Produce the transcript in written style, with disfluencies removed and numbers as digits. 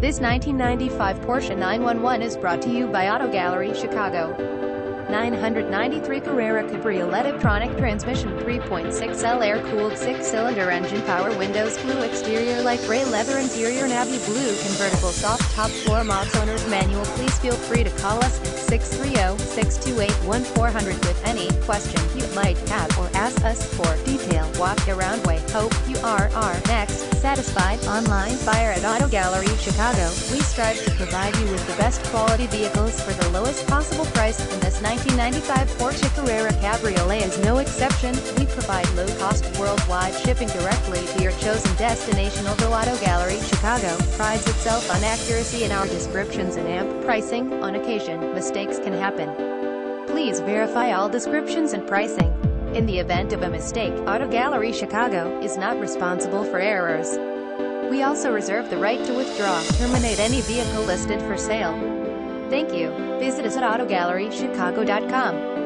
This 1995 Porsche 911 is brought to you by Auto Gallery Chicago. 993 Carrera Cabriolet Tiptronic transmission 3.6L air-cooled 6-cylinder engine power windows blue exterior light gray leather interior navy blue convertible soft top floor mats owner's manual. Please feel free to call us at 630-628-1400 with any question you might have or ask us for detail walk around way. Hope you are next satisfied. Online buyer at Auto Gallery Chicago. We strive to provide you with the best quality vehicles for the lowest possible price, and this 1995 Porsche Carrera Cabriolet is no exception. We provide low-cost worldwide shipping directly to your chosen destination. Although Auto Gallery Chicago prides itself on accuracy in our descriptions and amp pricing, on occasion, mistakes can happen. Please verify all descriptions and pricing. In the event of a mistake, Auto Gallery Chicago is not responsible for errors. We also reserve the right to withdraw, terminate any vehicle listed for sale. Thank you. Visit us at AutoGalleryChicago.com.